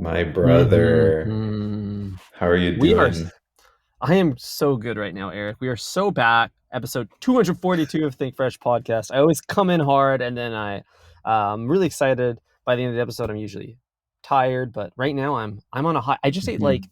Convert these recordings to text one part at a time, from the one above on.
My brother, Hmm. how are you We are. doing? I am so good right now, Eric. We are so back. Episode 242 of Think Fresh podcast. I always come in hard, and then I'm really excited. By the end of the episode, I'm usually tired, but right now I'm on a high. I just ate Mhm. like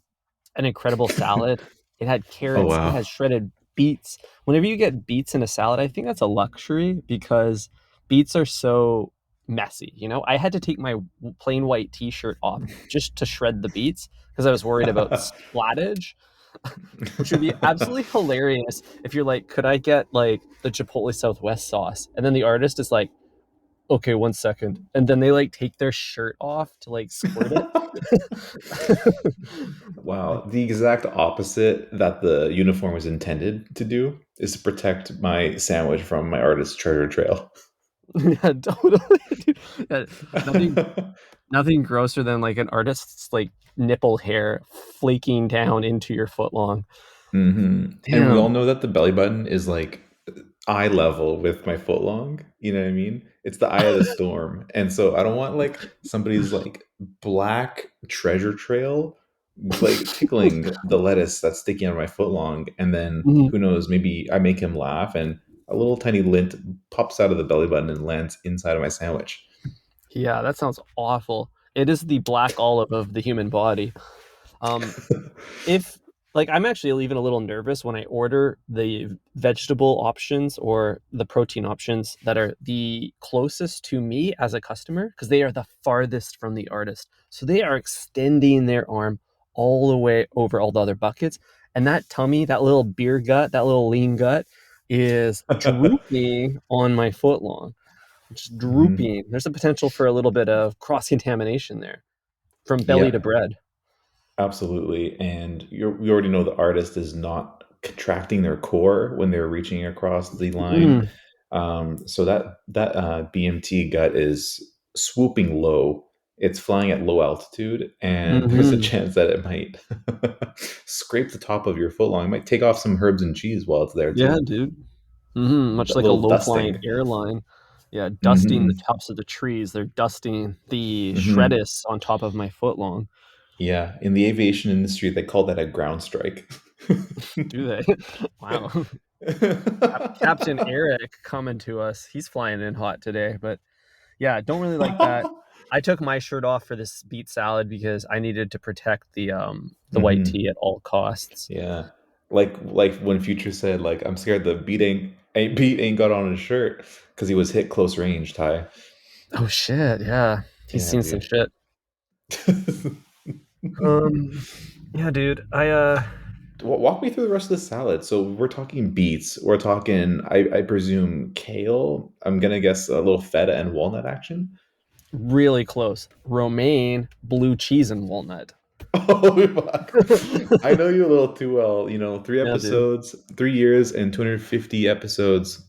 an incredible salad. It had Oh carrots. It wow. had shredded beets. Whenever you get beets in a salad, I think that's a luxury because beets are so messy. I had to take my plain white T-shirt off just to shred the beets because I was worried about splattage, which would be absolutely hilarious if you're like, could I get like the Chipotle Southwest sauce? And then the artist is like, okay, 1 second. And then they like take their shirt off to like squirt it. Wow. The exact opposite that the uniform was intended to do is to protect my sandwich from my artist's treasure trail. Yeah, totally. Dude. Yeah, nothing nothing grosser than like an artist's like nipple hair flaking down into your foot long. And we all Damn. know that the belly button is like eye level with my foot long. You know what I mean? It's the eye of the storm. And so I don't want like somebody's like black treasure trail like tickling the lettuce that's sticking out of my foot long. And then Mhm. who knows, maybe I make him laugh and a little tiny lint pops out of the belly button and lands inside of my sandwich. Yeah, that sounds awful. It is the black olive of the human body. Um, if like I'm actually even a little nervous when I order the vegetable options or the protein options that are the closest to me as a customer because they are the farthest from the artist. So they are extending their arm all the way over all the other buckets. And that tummy, that little beer gut, that little lean gut is drooping on my foot long. Just Mhm. drooping. There's a potential for a little bit of cross contamination there from belly to Yeah. bread. Absolutely. And we already know the artist is not contracting their core when they're reaching across the line. Mm, So that BMT gut is swooping low. It's flying at low altitude, and there's a hmm. chance that it might scrape the top of your foot long. It might take off some herbs and cheese while it's there Yeah, too. dude. A Much like a little low-flying dusting. airline. Yeah, dusting the Hmm. tops of the trees. They're dusting the Hmm. shreddis on top of my footlong. Yeah, in the aviation industry, they call that a ground strike. Do they? Wow. Captain Eric coming to us. He's flying in hot today, but yeah, don't really like that. I took my shirt off for this beet salad because I needed to protect the white Hmm. tea at all costs. Yeah. Like when Future said, like, I'm scared the beat ain't got on his shirt because he was hit close range, Ty. Oh shit, yeah. He's Yeah, seen some dude. shit. Um yeah, dude. Walk me through the rest of the salad. So we're talking beets. We're talking, I presume, kale. I'm gonna guess a little feta and walnut action. Really close. Romaine, blue cheese, and walnut. Oh, fuck. I know you a little too well. Three Yeah, dude. episodes, 3 years, and 250 episodes.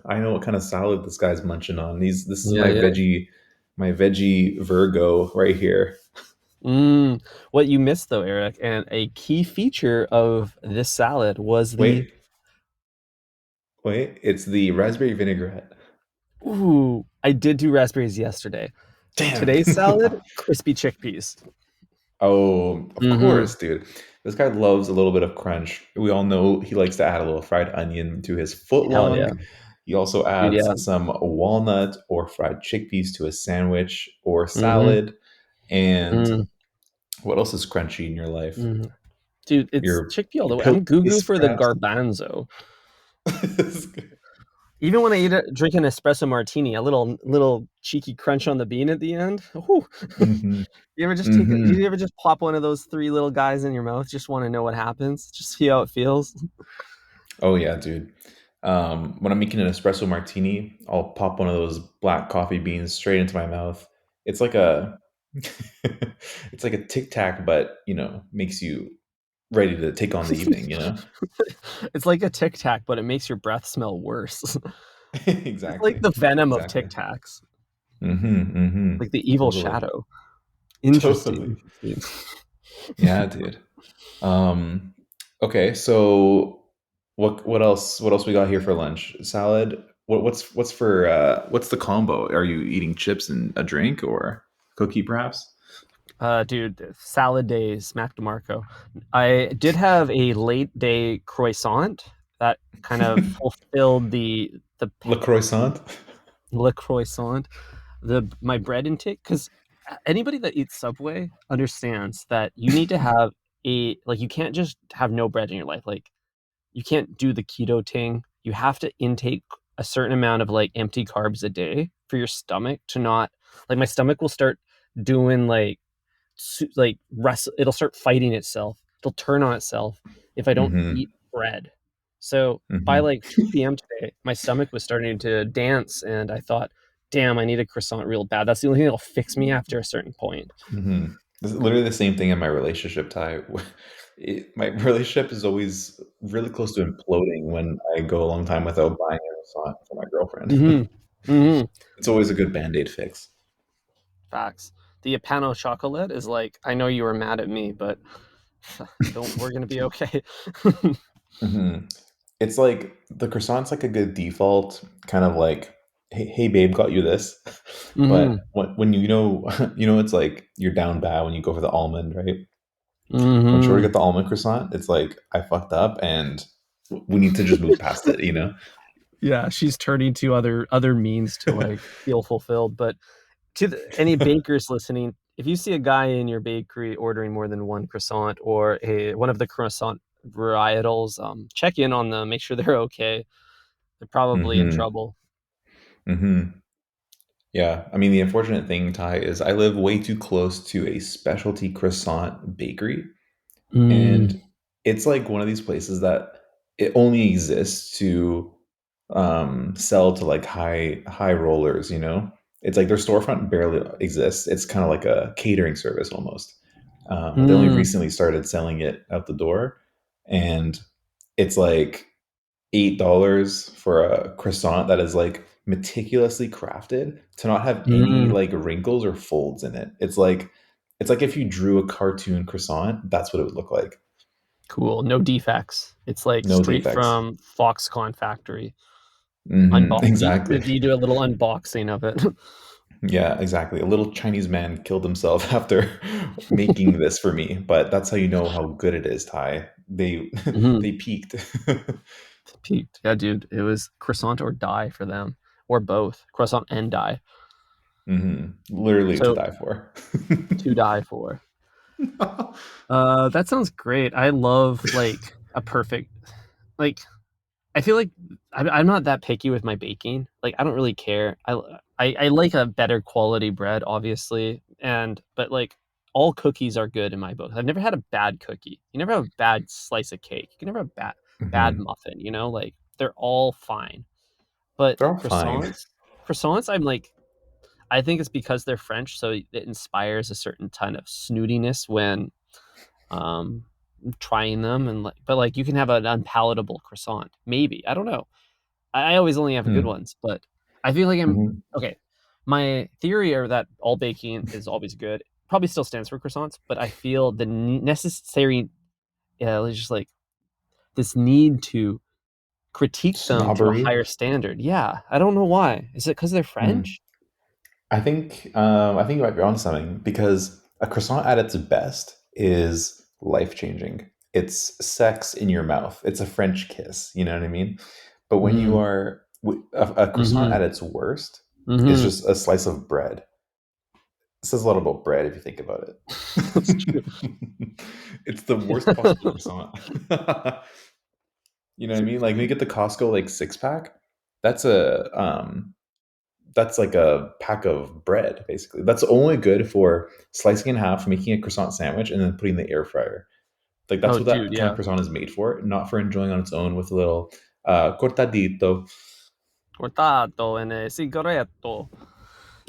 I know what kind of salad this guy's munching on. This is Yeah, yeah. my veggie Virgo right here. Mm. What you missed though, Eric, and a key feature of this salad was the Wait, wait, it's the raspberry vinaigrette. ooh. I did do raspberries yesterday. Damn. Today's salad, crispy chickpeas. Oh, of Mm-hmm. course, dude. This guy loves a little bit of crunch. We all know he likes to add a little fried onion to his Hell yeah, footlong. He also dude. adds Yeah. some walnut or fried chickpeas to a sandwich or Mm-hmm. salad. And Mm, what else is crunchy in your life? mm. Dude, it's Your chickpea all the way. pillow I'm goo for the scraps. garbanzo. Even when I drink an espresso martini, a little cheeky crunch on the bean at the end. Whew. Hmm. You ever just take it? Hmm. You ever just pop one of those three little guys in your mouth? Just want to know what happens. Just see how it feels. Oh yeah, dude. When I'm making an espresso martini, I'll pop one of those black coffee beans straight into my mouth. It's like a it's like a tic tac, but makes you ready to take on the evening. It's like a Tic Tac, but it makes your breath smell worse. It's like Exactly. the venom of Tic Exactly. Tacs, Hmm. like the evil Totally. shadow. Interesting. Totally. Yeah, dude. Um, okay, so what else we got here for lunch? Salad. What's the combo? Are you eating chips and a drink or cookie perhaps? Dude, salad days, Mac DeMarco. I did have a late day croissant that kind of fulfilled the Le croissant. le croissant, the my bread intake. Because anybody that eats Subway understands that you need to have you can't just have no bread in your life. Like you can't do the keto thing. You have to intake a certain amount of like empty carbs a day for your stomach to not like my stomach will start doing it'll start fighting itself. It'll turn on itself if I don't Mm-hmm. eat bread. So by Mm-hmm. like 2 p.m. today, my stomach was starting to dance, and I thought, "Damn, I need a croissant real bad." That's the only thing that'll fix me after a certain point. Mm-hmm. This is literally the same thing in my relationship, Ty. My relationship is always really close to imploding when I go a long time without buying a croissant for my girlfriend. Hmm. Hmm. It's always a good band-aid fix. Facts. The pano chocolate is like, I know you were mad at me, but don't. We're gonna be okay. Hmm. It's like the croissant's like a good default, kind of like, hey babe, got you this. Hmm. But when you know, it's like you're down bad when you go for the almond, right? When Shorty Hmm. got the almond croissant, it's like I fucked up and we need to just move past it. Yeah, she's turning to other means to like feel fulfilled. But any bakers listening, if you see a guy in your bakery ordering more than one croissant or one of the croissant varietals, check in on them, make sure they're okay. They're probably in Hmm. trouble. Hmm. Yeah. I mean, the unfortunate thing, Ty, is I live way too close to a specialty croissant bakery. Mm, And it's like one of these places that it only exists to sell to like high rollers. It's like their storefront barely exists. It's kind of like a catering service almost. They only mm, recently started selling it out the door, and it's like $8 for a croissant that is like meticulously crafted to not have any mm. like wrinkles or folds in it. It's like if you drew a cartoon croissant, that's what it would look like. Cool. No defects. It's like No straight defects. from Foxconn factory. Exactly. You do a little unboxing of it. Yeah, exactly. A little Chinese man killed himself after making this for me, but that's how you know how good it is, Ty. They Mhm. they peaked. Peaked. Yeah, dude. It was croissant or die for them, or both. Croissant and die. Literally to So die for. to die for. That sounds great. I love like a perfect like I feel like I'm not that picky with my baking. Like I don't really care. I like a better quality bread, obviously, but like all cookies are good in my book. I've never had a bad cookie. You never have a bad slice of cake. You can never have a bad Mhm. muffin. Like they're all fine. But They're all fine. croissants, I'm like I think it's because they're French, so it inspires a certain kind of snootiness when um trying them but like you can have an unpalatable croissant. Maybe. I don't know. I always only have good Hmm. ones, but I feel like I'm Hmm. okay. My theory are that all baking is always good. Probably still stands for croissants, but I feel the necessary, it's just like this need to critique them to a Snobbery. higher standard. Yeah, I don't know why. Is it because they're Hmm. French? I think you might be onto something because a croissant at its best is life changing. It's sex in your mouth. It's a French kiss. You know what I mean? But when you Mm, are a croissant mm-hmm, at its worst is mm-hmm. just a slice of bread. It says a lot about bread if you think about That's true. it. It's the worst possible croissant. You know what I mean? Like when you get the Costco like 6 pack, that's that's like a pack of bread basically. That's only good for slicing in half, making a croissant sandwich, and then putting in the air fryer. Like that's Oh, what dude, that kind of yeah. croissant is made for, not for enjoying on its own with a little cortadito. Cortato and a cigaretto.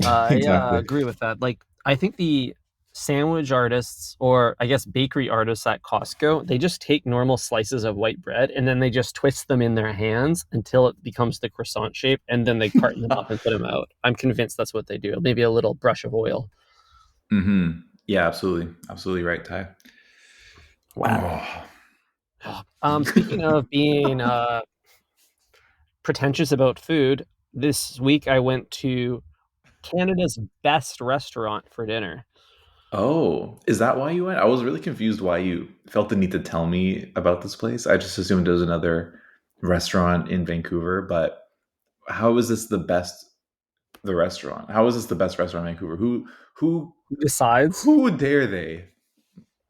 I Exactly. agree with that. Like, I think the sandwich artists, or I guess bakery artists at Costco, they just take normal slices of white bread and then they just twist them in their hands until it becomes the croissant shape, and then they carton them up and put them out. I'm convinced that's what they do. Maybe a little brush of oil. Yeah, absolutely, absolutely right, Ty. Whack. Oh. Speaking of being pretentious about food, this week I went to Canada's best restaurant for dinner. Oh, is that why you went? I was really confused why you felt the need to tell me about this place. I just assumed it was another restaurant in Vancouver, but how is this the restaurant? How is this the best restaurant in Vancouver? Who Who decides? who dare they?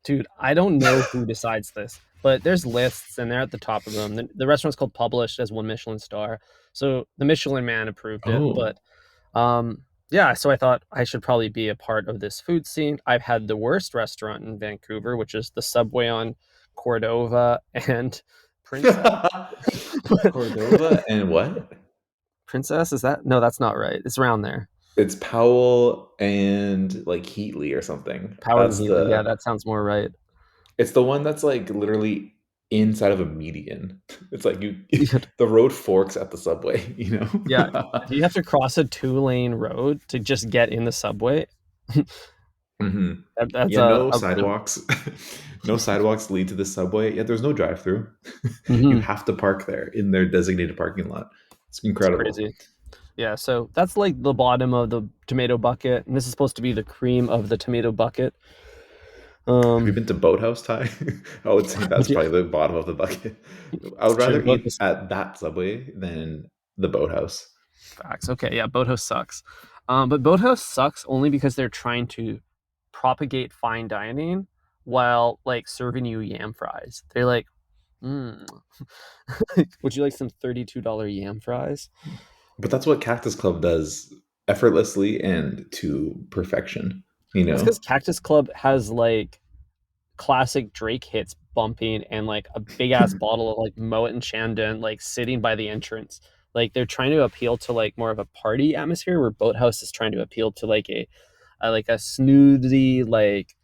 Dude, I don't know who decides this, but there's lists and they're at the top of them. The restaurant's called Published, as one Michelin star. So the Michelin man approved it. Oh. But yeah, so I thought I should probably be a part of this food scene. I've had the worst restaurant in Vancouver, which is the Subway on Cordova and Princess. Cordova and what? Princess, is that? No, that's not right. It's around there. It's Powell and like Heatley or something. Power and Healy. Yeah, that sounds more right. It's the one that's like literally inside of a median. It's like you Yeah. the road forks at the subway, you Yeah. know? Do you have to cross a 2-lane road to just get in the subway? Hmm. That's Yeah, no a bit of. sidewalks. No sidewalks lead to the subway. Yeah, there's no drive-through. You Mhm. have to park there in their designated parking lot. It's It's incredible. crazy. Yeah, so that's like the bottom of the tomato bucket, and this is supposed to be the cream of the tomato bucket. Have you Um, been to Boathouse, Ty? I would say that's yeah, probably the bottom of the bucket. I it's would true. rather Both eat at that subway than the Boathouse. facts. Okay, yeah, Boathouse sucks. But Boathouse sucks only because they're trying to propagate fine dining while like serving you yam fries. They're like, mm, would you like some $32 yam fries? But that's what Cactus Club does effortlessly and to perfection, you That's because know? Cactus Club has like classic Drake hits bumping and like a big ass bottle of like Moet and Chandon like sitting by the entrance. Like they're trying to appeal to like more of a party atmosphere where Boathouse is trying to appeal to like a snoozy like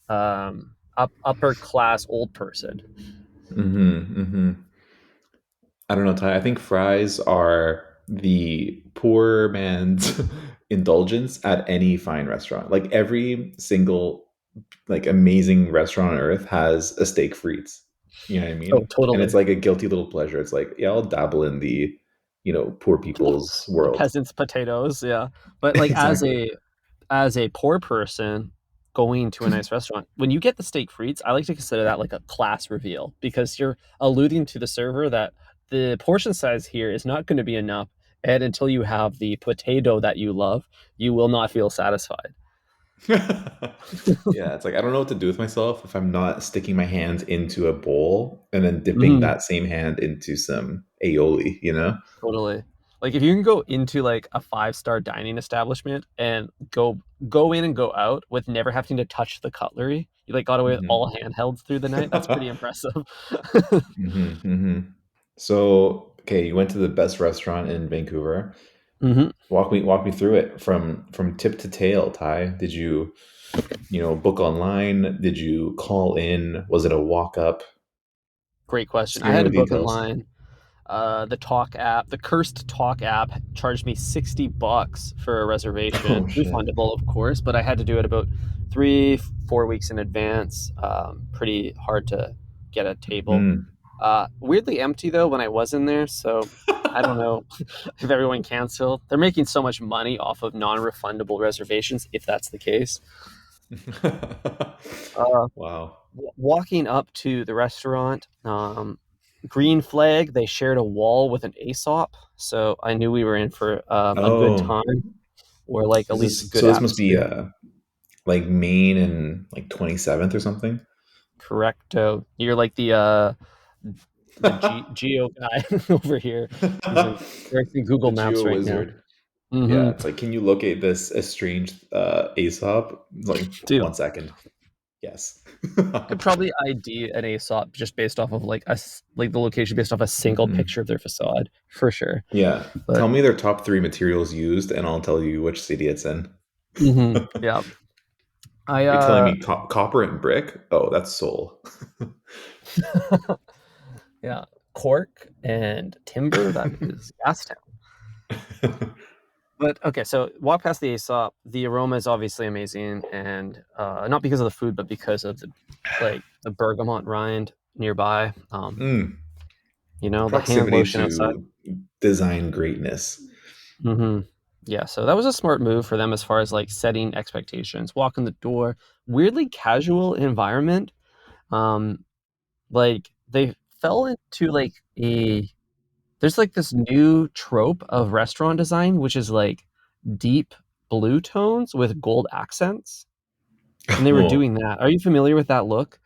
upper class old person. Hmm. Hmm. I don't know, Ty. I think fries are the poor man's indulgence at any fine restaurant. Like every single like amazing restaurant on earth has a steak frites. You know what I Oh, mean? And it's totally. like a guilty little pleasure. It's like, yeah, I'll dabble in the, poor people's The world. peasants potatoes, yeah. But like Exactly. as a poor person going to a nice restaurant, when you get the steak frites, I like to consider that like a class reveal because you're alluding to the server that the portion size here is not going to be enough. And until you have the potato that you love, you will not feel satisfied. Yeah, it's like I don't know what to do with myself if I'm not sticking my hands into a bowl and then dipping Mhm. that same hand into some aioli, you know? Totally. Like if you can go into like a 5-star dining establishment and go in and go out with never having to touch the cutlery, you like got away with Hmm. all handhelds through the night. That's pretty impressive. Hmm. Hmm. So, okay, you went to the best restaurant in Vancouver. Hmm. Walk me through it from tip to tail, Ty. Did you, book online? Did you call in? Was it a walk up? Great question. Scare I me had to with book details. online. The Talk app, the cursed Talk app, charged me $60 for a reservation, Oh shit. refundable, of course, but I had to do it about 3-4 weeks in advance. Pretty hard to get a table. Hmm. Weirdly empty though when I was in there, so I don't know if everyone canceled. They're making so much money off of non-refundable reservations, if that's the case. Uh, Wow. Walking up to the restaurant, green flag, they shared a wall with an Aesop, so I knew we were in for a good Oh, time or like at is least a this good so? This must be atmosphere. like Maine and like 27th or something. Correcto. You're like the geo guy over here using The Google Maps Geo right now. Wizard. Yeah, Hmm. it's like, can you locate this estranged Aesop? It's like Dude, 1 second. Yes. could probably ID an Aesop just based off of like like the location based off a single Hmm. picture of their facade for sure. Yeah. But Tell me their top three materials used, and I'll tell you which city it's in. yeah, I You're telling me copper and brick? Oh, that's soul. yeah, cork and timber, that is Gastown. But okay, so walk past the Aesop. The aroma is obviously amazing, and not because of the food, but because of the bergamot rind nearby. Mm, The hand proximity lotion outside. to design greatness. Hmm. Yeah, so that was a smart move for them as far as like setting expectations. Walk in the door, weirdly casual environment. Um, like they fell into like a there's like this new trope of restaurant design, which is like deep blue tones with gold accents, and they were Oh, doing that. Are you familiar with that look?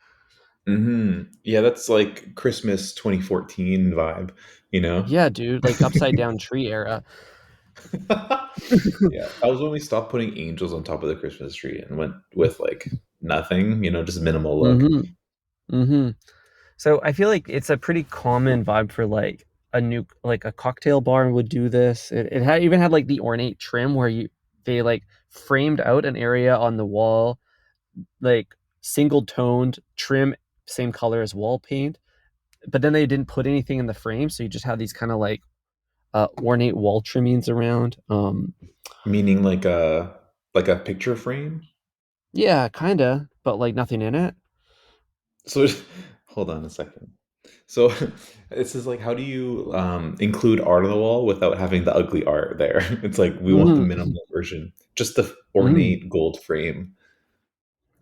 yeah, that's like Christmas 2014 vibe, you know? Yeah, dude, like upside down tree era. Yeah, that was when we stopped putting angels on top of the Christmas tree and went with like nothing, just minimal look. Mm-hmm. Mm-hmm. So I feel like it's a pretty common vibe for like like a cocktail bar would do this. It had even had like the ornate trim where they like framed out an area on the wall, like single toned trim, same color as wall paint. But then they didn't put anything in the frame, so you just have these kind of like ornate wall trimmings around. Meaning like a picture frame. Yeah, kinda, but like nothing in it. So hold on a second. So this is like, how do you include art on the wall without having the ugly art there? It's like we want the Hmm. minimal version, just the Hmm. ornate gold frame.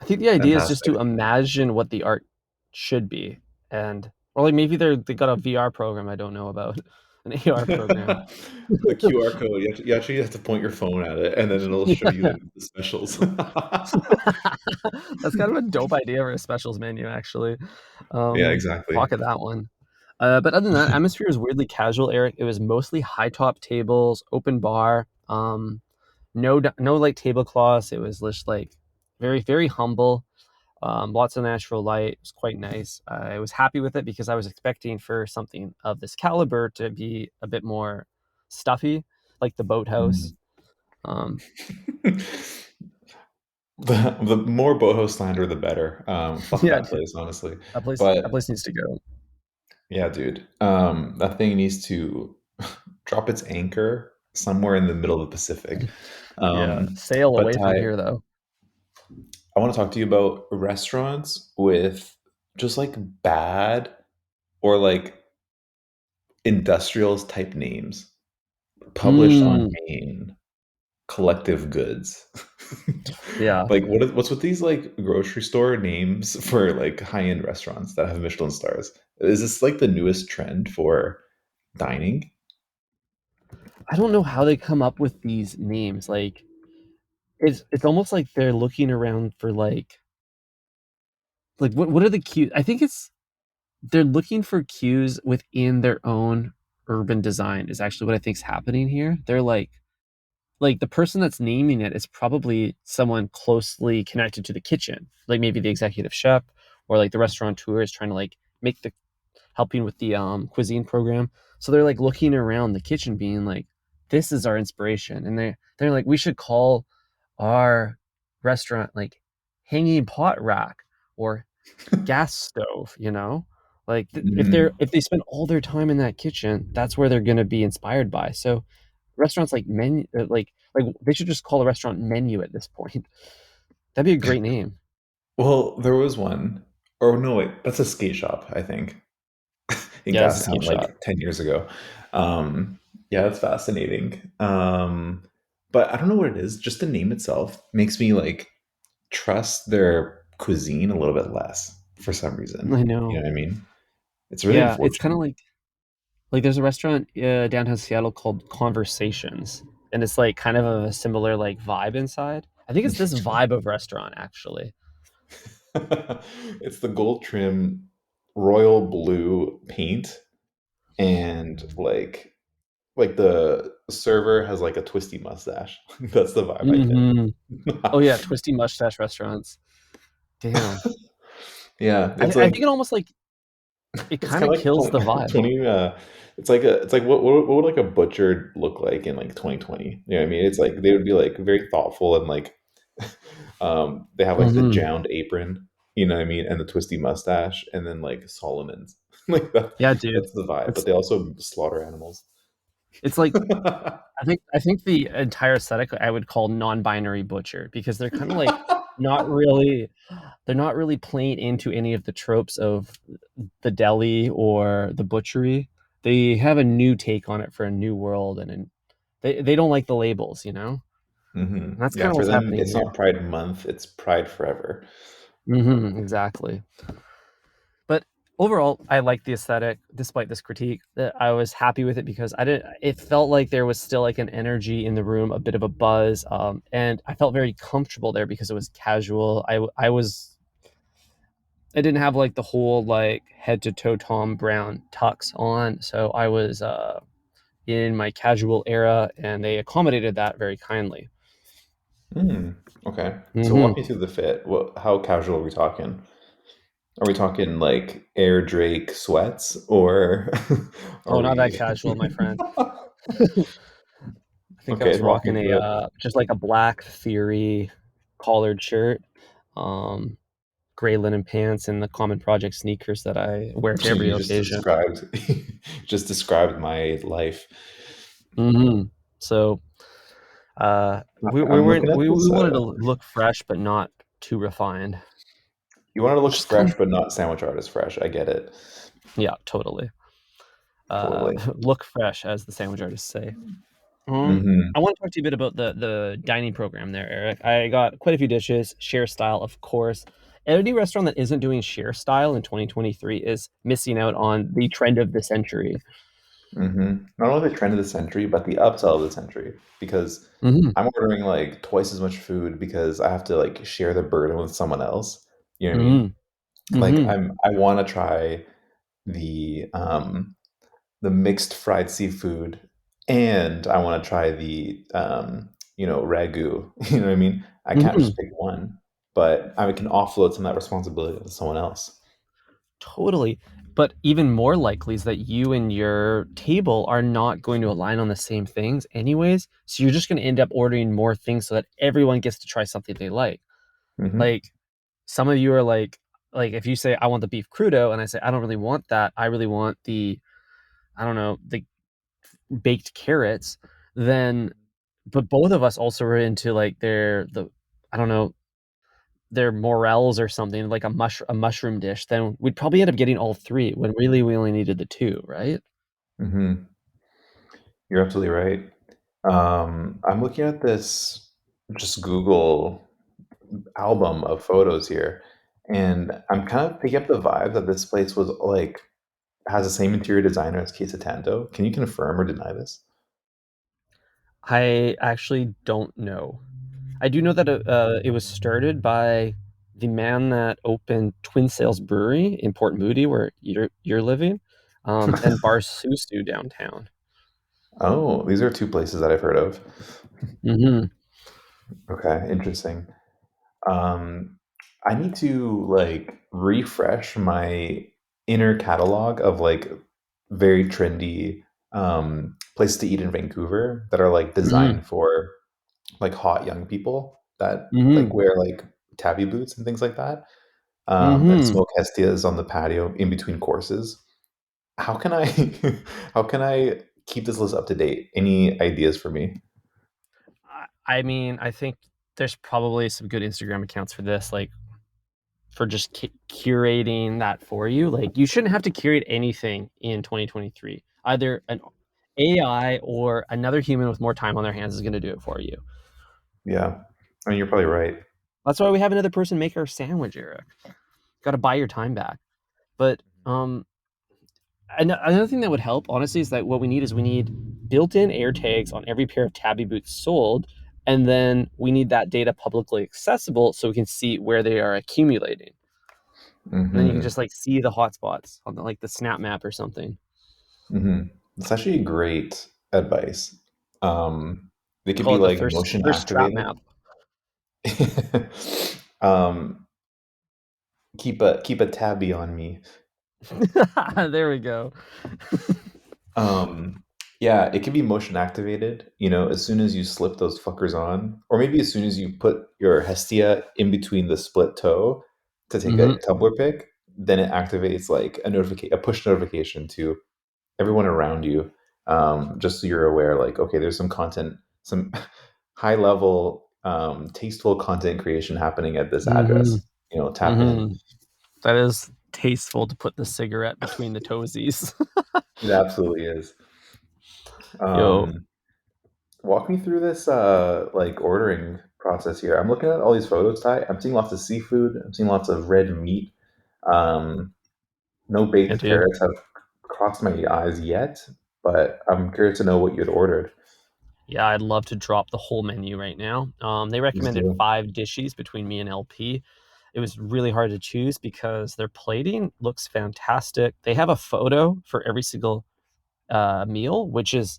I think the idea is just Fantastic. to imagine what the art should be, and or like maybe they got a VR program I don't know about, an AR program. The QR code, you actually have to point your phone at it, and then it'll show you Yeah. the specials. That's kind of a dope idea for a specials menu, actually. Yeah, exactly. Pocket that one. But other than that, atmosphere was weirdly casual, Eric. It was mostly high top tables, open bar. No like tablecloths. It was just like very humble. Lots of natural light. It was quite nice. I was happy with it because I was expecting for something of this caliber to be a bit more stuffy, like the Boathouse. Mm. Um, The more boho slander, the better. Fuck yeah, that dude, place, honestly. that But place needs to go. yeah, dude, that thing needs to drop its anchor somewhere in the middle of the Pacific. Yeah, sail But away from Ty, here though. I want to talk to you about restaurants with just like bad or like industrials type names published on Mm, Maine collective goods. yeah. Like what's with these like grocery store names for like high-end restaurants that have Michelin stars? Is this like the newest trend for dining? I don't know how they come up with these names. Like it's almost like they're looking around for like what are the cues? I think it's they're looking for cues within their own urban design is actually what I think's happening here. They're like the person that's naming it is probably someone closely connected to the kitchen, like maybe the executive chef or like the restaurateur is trying to like make the helping with the cuisine program. So they're like looking around the kitchen, being like, "This is our inspiration," and they're like, "We should call our restaurant like hanging pot rack or gas stove." Like Mhm. if they spend all their time in that kitchen, that's where they're gonna be inspired by. So restaurants like menu, like they should just call a restaurant menu at this point. That'd be a great name. Well, there was one. Or no, wait, that's a skate shop, I think, in Yeah, it's a skate Gastown shot. like 10 years ago. Yeah, that's fascinating. But I don't know what it is. Just the name itself makes me like trust their cuisine a little bit less for some reason. I You know. know what I mean? It's really Yeah, it's kind of unfortunate. like there's a restaurant downtown Seattle called Conversations, and it's like kind of a similar like vibe inside. I think it's this vibe of restaurant actually. It's the gold trim royal blue paint and like the server has like a twisty mustache. That's the vibe I Hmm. Oh get. yeah, twisty mustache restaurants. Damn. Yeah, I, it's I think it like almost like it it's kind kind of of like kills the vibe. 20 it's like what would like a butcher look like in like 2020? You know what I mean? It's like they would be like very thoughtful and like they have like the Hmm. jound apron, you know what I mean, and the twisty mustache and then like Solomon's. Like Yeah, dude. that's the vibe, but It's they also slaughter animals. it's like I think the entire aesthetic I would call non-binary butcher because they're kind of like not really they're not really playing into any of the tropes of the deli or the butchery. They have a new take on it for a new world and They don't like the labels, Hmm. And that's Yeah, kind of for what's them, happening it's here. not Pride Month, it's Pride Forever. Exactly. But overall, I like the aesthetic, despite this critique. That I was happy with it because I didn't. It felt like there was still like an energy in the room, a bit of a buzz, and I felt very comfortable there because it was casual. I didn't have like the whole like head to toe Tom Brown tux on, so I was in my casual era, and they accommodated that very kindly. Mm, okay. So Hmm walk me through the fit. How casual are we talking? Are we talking like Air Drake sweats or are Oh, not that we casual, my friend. I think I Okay, was walk me rocking through it. just like a black Theory collared shirt, um, gray linen pants, and the Common Project sneakers that I wear to every You just occasion. described just described my life. hmm So I'm looking at we this. wanted to look fresh, but not too refined. You want to look Just come, fresh, but not sandwich artist fresh. I get it. yeah, totally. Totally. Look fresh, as the sandwich artists say. Hmm. I want to talk to you a bit about the dining program there, Eric. I got quite a few dishes, share style, of course. Any restaurant that isn't doing share style in 2023 is missing out on the trend of the century. Hmm. Not only the trend of the century, but the upsell of the century. Because hmm I'm ordering like twice as much food because I have to like share the burden with someone else. You know what I mean? hmm Like hmm I want to try the um the mixed fried seafood, and I want to try the ragu. You know what I mean? I can't hmm just pick one, but I can offload some of that responsibility to someone else. Totally. But even more likely is that you and your table are not going to align on the same things anyways. So you're just going to end up ordering more things so that everyone gets to try something they like. Hmm. Like some of you are like if you say I want the beef crudo and I say I don't really want that, I really want the I don't know, the baked carrots, then but both of us also are into like the I don't know, their morels or something, like a mushroom dish, then we'd probably end up getting all 3 when really we only needed the 2, right? Hmm. You're absolutely right. I'm looking at this just Google album of photos here, and I'm kind of picking up the vibe that this place was like has the same interior designer as Casa Tanto. Can you confirm or deny this? I actually don't know. I do know that it was started by the man that opened Twin Sails Brewery in Port Moody, where you're living, and Bar Susu downtown. Oh, these are two places that I've heard of. Mhm. Okay, interesting. Um, I need to like refresh my inner catalog of like very trendy places to eat in Vancouver that are like Mhm. designed for like hot young people that like Mhm. wear like tabby boots and things like that, and Mhm. smoke hestias on the patio in between courses. How can I how can I keep this list up to date? Any ideas for me? I mean, I think there's probably some good Instagram accounts for this, like for just curating that for you. Like you shouldn't have to curate anything in 2023. Either an AI or another human with more time on their hands is going to do it for you. Yeah, I mean you're probably right. That's why we have another person make our sandwich, Eric. Got to buy your time back. But another thing that would help, honestly, is that what we need is we need built-in air tags on every pair of tabby boots sold, and then we need that data publicly accessible so we can see where they are accumulating. And then you can Hmm. just like see the hotspots on like the snap map or something. Hmm. It's actually great advice. They could Call be it the like motion thirst trap activated. map. um, keep a tabby on me. There we go. Um, yeah, it can be motion activated, as soon as you slip those fuckers on, or maybe as soon as you put your Hestia in between the split toe to take a hmm tumbler pick, then it activates like a push notification to everyone around you, just so you're aware, like, okay, there's some content, some high level, tasteful content creation happening at this hmm address. Tap in. hmm That is tasteful to put the cigarette between the toesies. It absolutely is. Yo, Um, Walk me through this like ordering process here. I'm looking at all these photos, Ty. I'm seeing lots of seafood. I'm seeing lots of red meat. Um, no Yeah, baked dude. carrots have crossed my eyes yet, but I'm curious to know what you had ordered. Yeah, I'd love to drop the whole menu right now. They Please recommended do. 5 dishes between me and LP. It was really hard to choose because their plating looks fantastic. They have a photo for every single meal, which is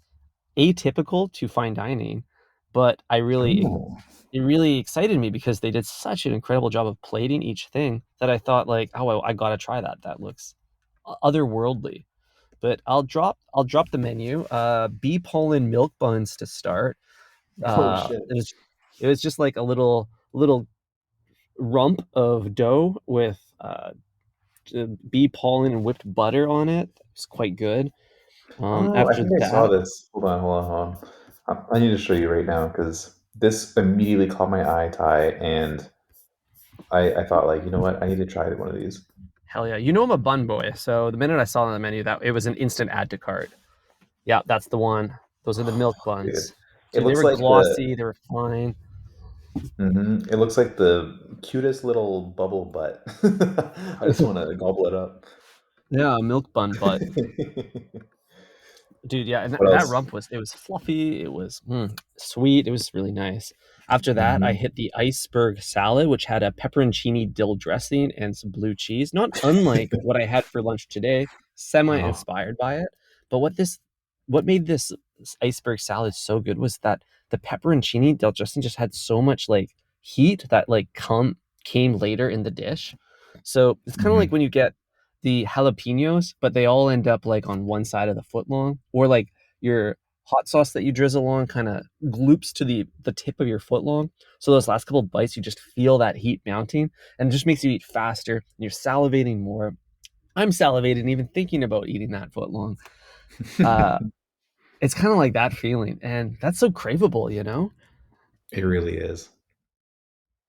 atypical to fine dining, but Oh. it really excited me because they did such an incredible job of plating each thing that I thought like, oh, I gotta try that. That looks otherworldly. But I'll drop the menu. Bee pollen milk buns to start. Oh shit. It was just like a little rump of dough with bee pollen and whipped butter on it. It's quite good. Oh, I After think I saw that, this. Hold on. I need to show you right now because this immediately caught my eye, Ty, and I thought like, you know what? I need to try one of these. hell yeah, you know I'm a bun boy. So the minute I saw on the menu that it was an instant add to cart. Yeah, that's the one. Those are the milk Dude, buns. it Dude, they looks were like the glossy. They were fine. it looks like the cutest little bubble butt. I just want to gobble it up. Yeah, milk bun butt. Dude, yeah, and What that else? rump was it was fluffy, it was sweet, it was really nice. After that, I Hmm. hit the iceberg salad, which had a pepperoncini dill dressing and some blue cheese, not unlike what I had for lunch today, Oh. semi-inspired by it. But what made this iceberg salad so good was that the pepperoncini dill dressing just had so much like heat that like came later in the dish. So it's kind of like Hmm. when you get the jalapenos, but they all end up like on one side of the foot long, or like your hot sauce that you drizzle on kind of gloops to the tip of your foot long. So those last couple bites, you just feel that heat mounting, and it just makes you eat faster. And you're salivating more. I'm salivating even thinking about eating that foot long. Uh, it's kind of like that feeling, and that's so craveable, you know? It really is.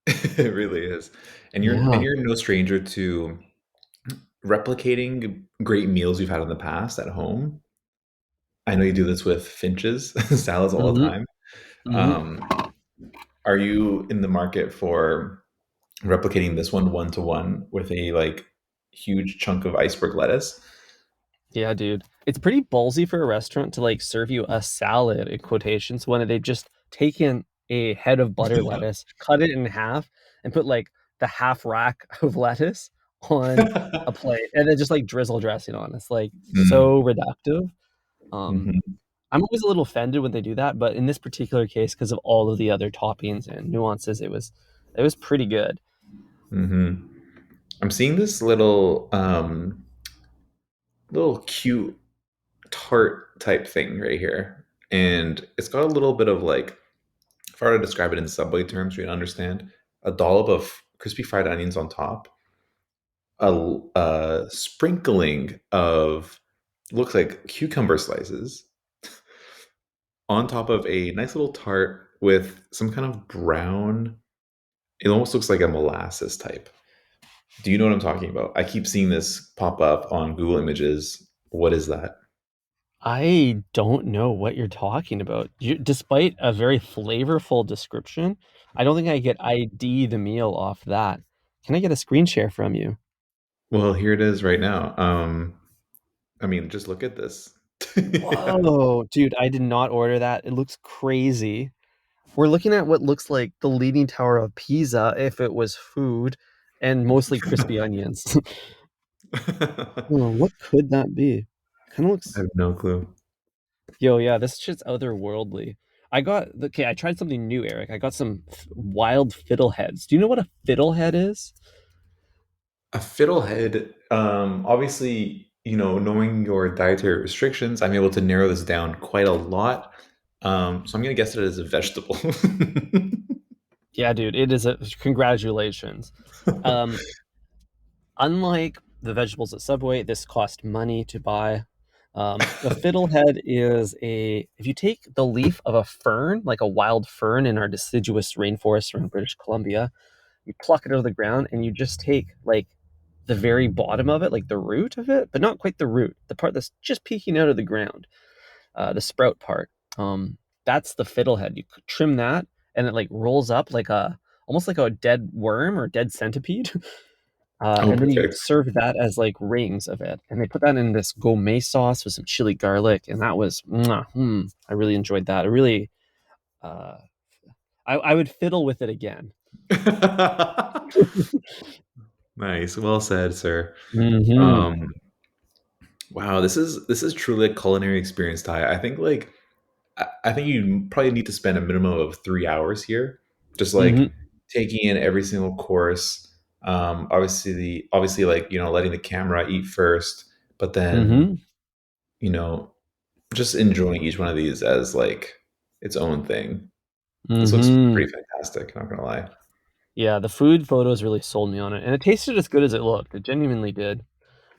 It really is. And Yeah. you're no stranger to replicating great meals you've had in the past at home. I know you do this with finches, salads all the Hmm. time. Hmm. Um, are you in the market for replicating this one to one with a like huge chunk of iceberg lettuce? Yeah, dude. It's pretty ballsy for a restaurant to like serve you a salad in quotations when they've just taken a head of butter lettuce, cut it in half, and put like the half rack of lettuce on a plate and then just like drizzle dressing on. It's like Mm, so reductive. Um, mhm, I'm always a little offended when they do that, but in this particular case, because of all of the other toppings and nuances, it was pretty good. mhm. I'm seeing this little cute tart type thing right here, and it's got a little bit of like, if I were to describe it in Subway terms, you'd understand, a dollop of crispy fried onions on top, a sprinkling of looks like cucumber slices on top of a nice little tart with some kind of brown. It almost looks like a molasses type. Do you know what I'm talking about? I keep seeing this pop up on Google Images. What is that? I don't know what you're talking about. Despite a very flavorful description, I don't think I get ID the meal off that. Can I get a screen share from you? Well, here it is right now. I mean, just look at this. Yeah. Whoa, dude, I did not order that. It looks crazy. We're looking at what looks like the Leaning Tower of Pisa if it was food and mostly crispy onions. I Oh, what could that be? Kind of looks. have no clue. Yo, yeah, this shit's otherworldly. Okay, I tried something new, Eric. I got some wild fiddleheads. Do you know what a fiddlehead is? A fiddlehead, obviously, knowing your dietary restrictions, I'm able to narrow this down quite a lot. So I'm gonna guess it as a vegetable. Yeah, dude, it is a congratulations. Um, Unlike the vegetables at Subway, this cost money to buy. The fiddlehead is a if you take the leaf of a fern, like a wild fern in our deciduous rainforest around British Columbia, you pluck it out of the ground and you just take like the very bottom of it, like the root of it, but not quite the root, the part that's just peeking out of the ground, the sprout part. Um, that's the fiddlehead. You trim that, and it like rolls up like a almost like a dead worm or dead centipede. Oh, And then you perfect. serve that as like rings of it, and they put that in this gourmet sauce with some chili garlic, and that was mwah, I really enjoyed that. I really, uh, I would fiddle with it again. Nice. Well said, sir. Hmm. Um, wow, this is truly a culinary experience, Ty. I think I think you probably need to spend a minimum of 3 hours here, just like Hmm. taking in every single course. Obviously, like letting the camera eat first, but then Hmm. you know, just enjoying each one of these as like its own thing. This looks Hmm. pretty fantastic. Not gonna lie. Yeah, the food photos really sold me on it, and it tasted as good as it looked. It genuinely did.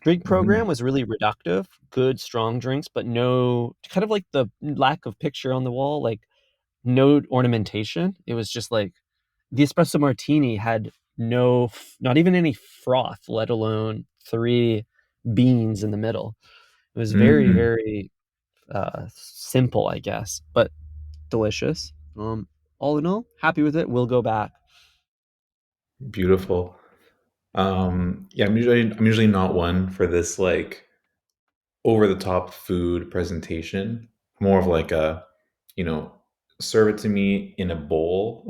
Drink Hmm. program was really reductive, good strong drinks, but no kind of like the lack of picture on the wall, like no ornamentation. It was just like the espresso martini had not even any froth, let alone three beans in the middle. It was very, Mm, very simple, I guess, but delicious. All in all, happy with it. We'll go back. beautiful. Yeah, I'm usually not one for this like over the top food presentation. More of like a, you know, serve it to me in a bowl,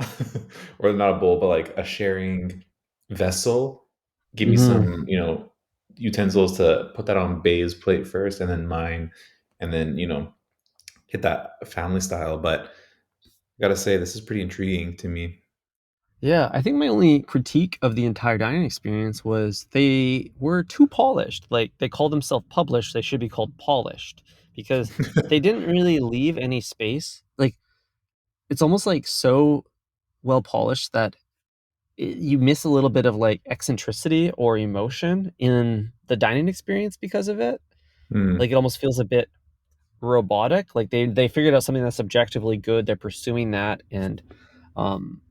or not a bowl, but like a sharing vessel. Give me Hmm. some, utensils to put that on Bay's plate first, and then mine, and then hit that family style. But I gotta say, this is pretty intriguing to me. Yeah, I think my only critique of the entire dining experience was they were too polished. Like they call themselves published, they should be called polished because they didn't really leave any space. Like it's almost like so well polished that you miss a little bit of like eccentricity or emotion in the dining experience because of it. Like Mm, it almost feels a bit robotic. Like they figured out something that's objectively good. They're pursuing that, and um,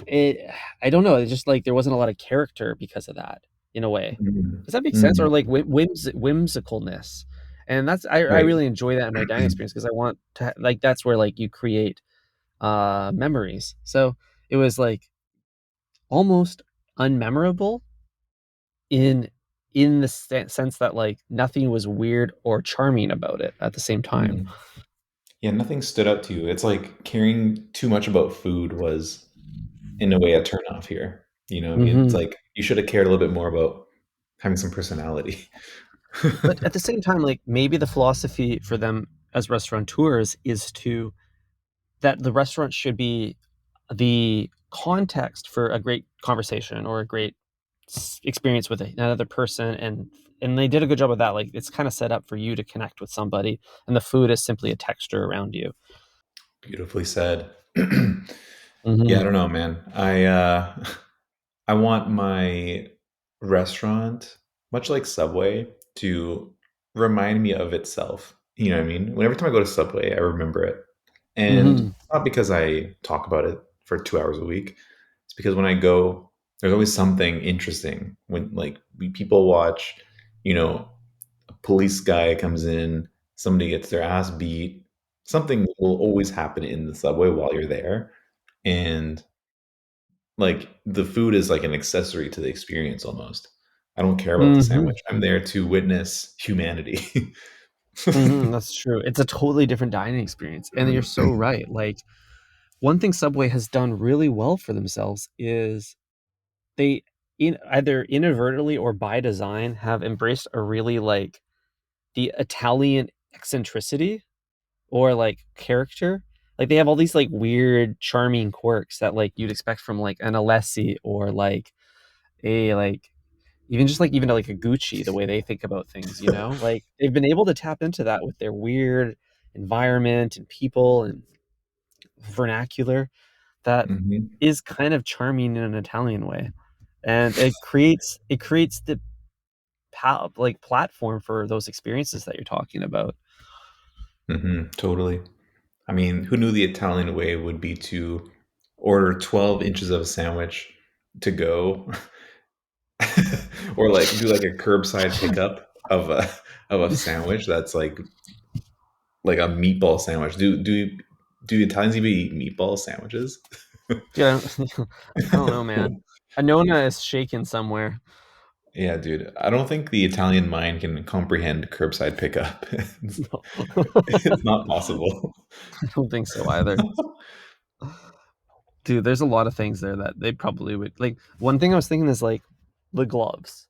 it I don't know, it's just like there wasn't a lot of character because of that, in a way. mm, Does that make sense? Or mm. like whimsicalness. And I Right. really enjoy that in my dining experience because I want to like that's where like you create memories. So it was like almost unmemorable in in the sense that like nothing was weird or charming about it at the same time. Mm. Yeah, nothing stood out to you. It's like caring too much about food was, in a way, a turn off here. You know what I mean? It's Hmm. like you should have cared a little bit more about having some personality. But at the same time, like maybe the philosophy for them as restaurateurs is to that the restaurant should be the context for a great conversation or a great experience with another person, and they did a good job of that. Like it's kind of set up for you to connect with somebody, and the food is simply a texture around you. Beautifully said. Yeah, I Hmm. don't know, man. I want my restaurant, much like Subway, to remind me of itself. You know what I mean? Whenever time I go to Subway, I remember it. And Hmm. it's not because I talk about it for 2 hours a week. It's because when I go, there's always something interesting. When like people watch, you know, a police guy comes in, somebody gets their ass beat. Something will always happen in the subway while you're there. And like the food is like an accessory to the experience almost. I don't care about the Hmm. sandwich. I'm there to witness humanity. Hmm. That's true. It's a totally different dining experience, and you're so right. Like one thing Subway has done really well for themselves is they either inadvertently or by design have embraced a really like the Italian eccentricity or like character. Like they have all these like weird, charming quirks that like you'd expect from like an Alessi or like a like even just like even like a Gucci, the way they think about things, you know? Like they've been able to tap into that with their weird environment and people and vernacular that Mhm, is kind of charming in an Italian way. And it creates the like platform for those experiences that you're talking about. totally. I mean, who knew the Italian way would be to order 12 inches of a sandwich to go, or like do like a curbside pickup of a sandwich that's like like a meatball sandwich. Do Italians even eat meatball sandwiches? Dude, I don't know, man. A Nona is shaken somewhere. Yeah, dude. I don't think the Italian mind can comprehend curbside pickup. No. It's not possible. I don't think so either. Dude, there's a lot of things there that they probably would like. One thing I was thinking is like the gloves.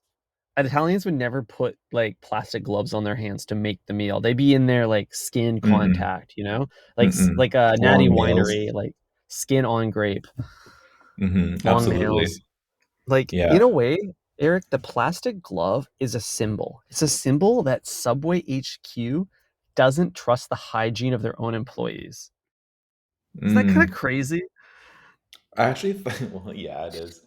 Italians would never put like plastic gloves on their hands to make the meal. They'd be in there like skin Mm-mm, contact, you know, like mm-mm. like a natty Long nails. winery, like skin on grape, long Absolutely. nails. Like Yeah. in a way, Eric, the plastic glove is a symbol. It's a symbol that Subway HQ doesn't trust the hygiene of their own employees. Isn't that kind of Mm. crazy? I actually think, well, yeah, it is.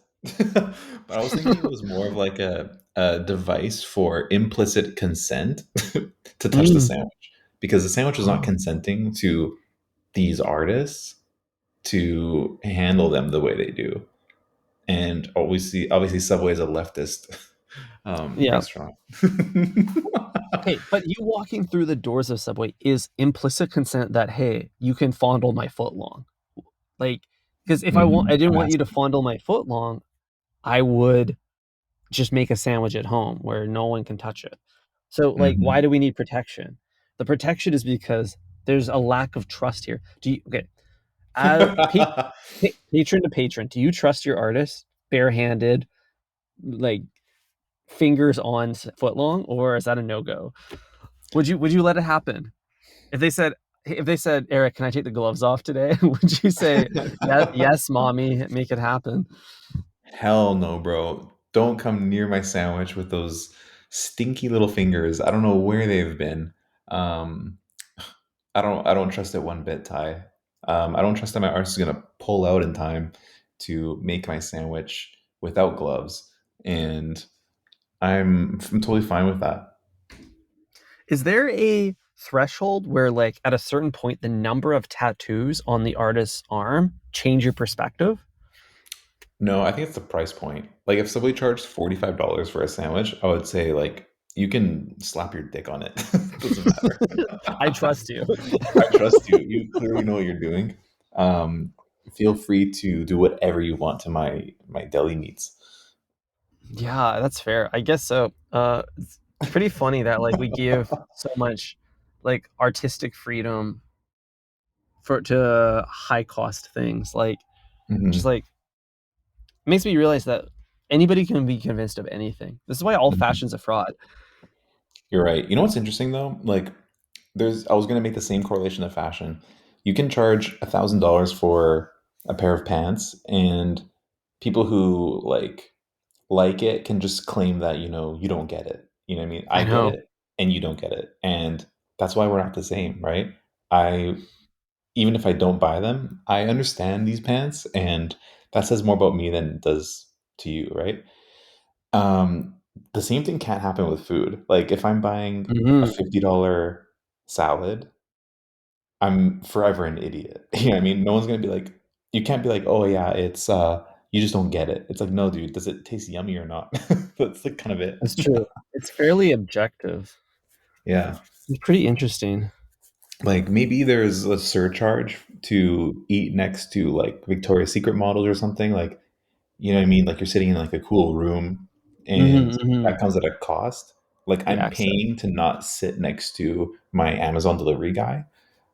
But I was thinking it was more of like a device for implicit consent to touch the Mm. sandwich because the sandwich is not Oh, consenting to these artists to handle them the way they do. And obviously, Subway is a leftist yeah. restaurant. Okay, but you walking through the doors of Subway is implicit consent that hey, you can fondle my foot long. Like, because if I didn't I'm want you to asking. fondle my foot long, I would just make a sandwich at home where no one can touch it. So, like, why Mhm. do we need protection? The protection is because there's a lack of trust here. Do you okay? Uh, pa- Patron to patron, do you trust your artist barehanded, like fingers on foot long, or is that a no go? Would you let it happen if they said Eric, can I take the gloves off today? Would you say yeah, yes, mommy, make it happen? Hell no, bro. Don't come near my sandwich with those stinky little fingers. I don't know where they've been. Um, I don't trust it one bit, Ty. I don't trust that my artist is gonna pull out in time to make my sandwich without gloves, and I'm totally fine with that. Is there a threshold where, like, at a certain point, the number of tattoos on the artist's arm change your perspective? No, I think it's the price point. Like if somebody charged $45 for a sandwich, I would say like you can slap your dick on it. Doesn't matter. I trust you. I trust you. You clearly know what you're doing. Um, Feel free to do whatever you want to my deli meats. Yeah, that's fair. I guess so. It's pretty funny that like we give so much like artistic freedom for to high cost things. Like just Mhm, like it makes me realize that anybody can be convinced of anything. This is why all mhm. fashion's a fraud. You're right. You know what's interesting though? Like I was gonna make the same correlation to fashion. You can charge $1,000 for a pair of pants, and people who like it can just claim that you don't get it. You know what I mean? I I get know. it, and you don't get it, and that's why we're not the same, right? I Even if I don't buy them, I understand these pants, and that says more about me than it does to you, right? Um, the same thing can't happen with food. Like if I'm buying a Mhm. $50 salad, I'm forever an idiot. You know what I mean? No one's gonna be like, you can't be like, oh yeah, it's you just don't get it. It's like, no, dude, does it taste yummy or not? That's like kind of it. That's true. It's fairly objective. Yeah. It's pretty interesting. Like maybe there's a surcharge to eat next to like Victoria's Secret models or something. Like, you know what I mean? Like you're sitting in like a cool room Mhm, and mhm. that comes at a cost. Like The I'm access. paying to not sit next to my Amazon delivery guy.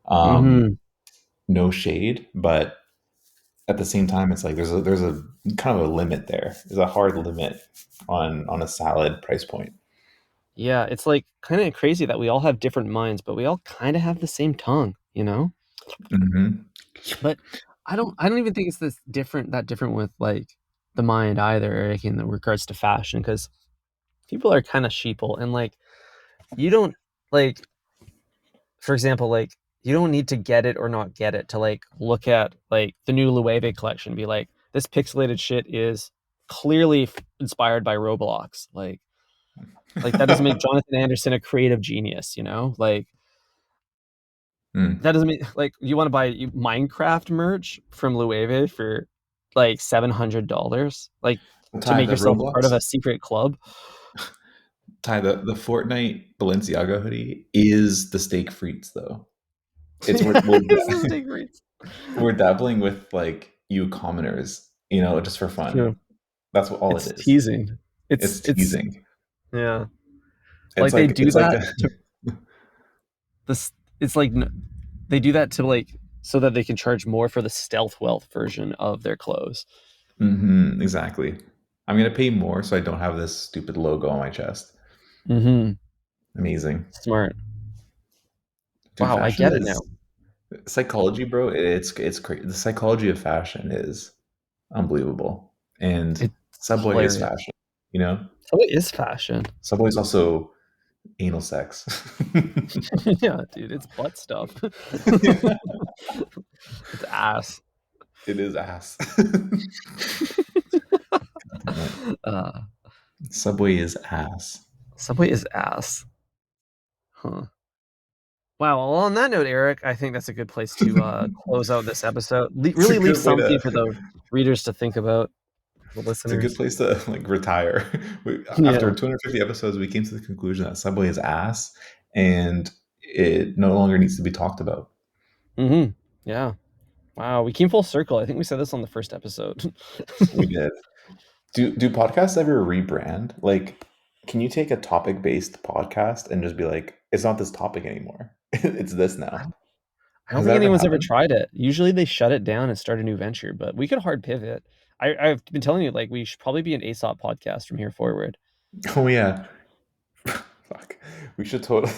Um, Mhm. no shade, but at the same time, it's like there's a kind of a limit there. There's a hard limit on a salad price point. Yeah, it's like kind of crazy that we all have different minds, but we all kind of have the same tongue, you know? Hmm. But I don't even think it's that different with like the mind either, Eric, in regards to fashion, because people are kind of sheeple and like you don't like for example, like you don't need to get it or not get it to like look at like the new Loewe collection and be like, this pixelated shit is clearly inspired by Roblox. Like that doesn't make Jonathan Anderson a creative genius, you know? Like Mm. that doesn't mean like you want to buy Minecraft merch from Loewe for like $700, like to Ty, make the yourself part of Roblox, a secret club. Ty, the Fortnite Balenciaga hoodie is the steak frites though. It's This is degrees. we're dabbling with like you commoners, just for fun. Yeah. That's what all it It's is. teasing. It's It's teasing. yeah. It's Like they like do it's like that a to this. It's like they do that to like so that they can charge more for the stealth wealth version of their clothes. exactly. I'm gonna pay more so I don't have this stupid logo on my chest. Mm-hmm. Amazing. Smart. Dude, Wow, I fashion get it now. is psychology, bro. It's crazy. The psychology of fashion is unbelievable. And It's Subway is hilarious. fashion, you know? So it is fashion. Subway is also anal sex. Yeah, dude, it's butt stuff. It's ass. It is ass. Damn it. Uh, Subway is ass. Subway is ass. Huh. Wow. Well, on that note, Eric, I think that's a good place to close out this episode. It's a Really leave good way something to for the readers to think about, the it's a good listeners. place to like retire. After Yeah. 250 episodes, we came to the conclusion that Subway is ass and it no longer needs to be talked about. Mm-hmm. Yeah. Wow. We came full circle. I think we said this on the first episode. We did. Do podcasts ever rebrand? Like, can you take a topic-based podcast and just be like, it's not this topic anymore. It's this now. I don't Has think that ever anyone's ever happened? tried it. Usually they shut it down and start a new venture, but we could hard pivot. I've been telling you, like, we should probably be an Aesop podcast from here forward. Oh yeah. Fuck. We should totally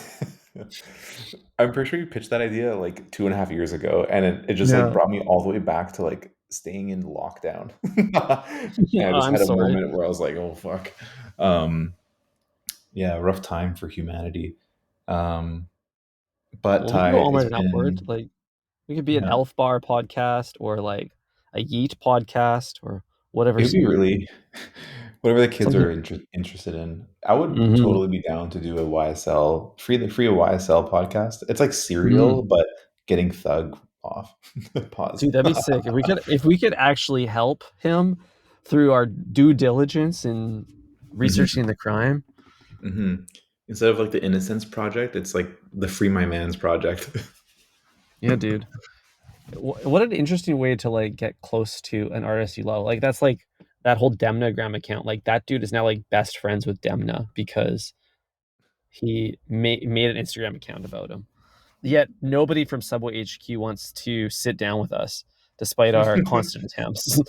I'm pretty sure you pitched that idea like 2.5 years ago, and it just like Yeah. brought me all the way back to like staying in lockdown. And I just I'm had a sorry. moment where I was like, oh fuck. Um, yeah, rough time for humanity. Um, but Well, we can Ty, go it's onward and upward. been Like, we could be an yeah, Elf Bar podcast or like a Yeet podcast or whatever it would be you really whatever the kids something. are interested in. I would Hmm. totally be down to do a YSL free a YSL podcast. It's like Hmm. serial, but getting thug off. Pause. Dude, that'd be sick. If we could actually help him through our due diligence in researching the crime. hmm Instead of like the Innocence Project, it's like the Free My Man's Project. Yeah, dude. What an interesting way to like get close to an artist you love. Like that's like that whole Demnagram account. Like that dude is now like best friends with Demna because he made an Instagram account about him. Yet nobody from Subway HQ wants to sit down with us, despite our constant attempts.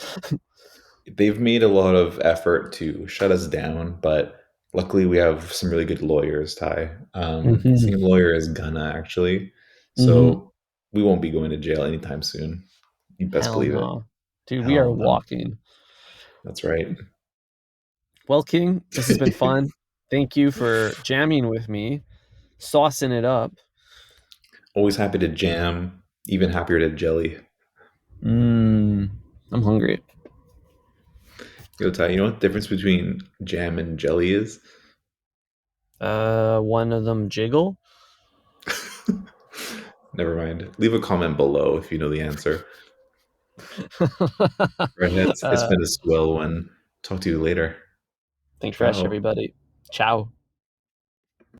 They've made a lot of effort to shut us down, but luckily we have some really good lawyers, Ty. Hmm. Same lawyer as Gunna, actually. Hmm. So we won't be going to jail anytime soon. You best Hell believe it. no, dude. We are Hell no. walking. That's right. Well, King, this has been fun. Thank you for jamming with me, saucing it up. Always happy to jam, even happier to jelly. Mm, I'm hungry. Yo, Ty, you know what the difference between jam and jelly is? One of them jiggle. Never mind. Leave a comment below if you know the answer. Redheads, it's uh, been a swell one. Talk to you later. think fresh, Ciao. everybody. Ciao.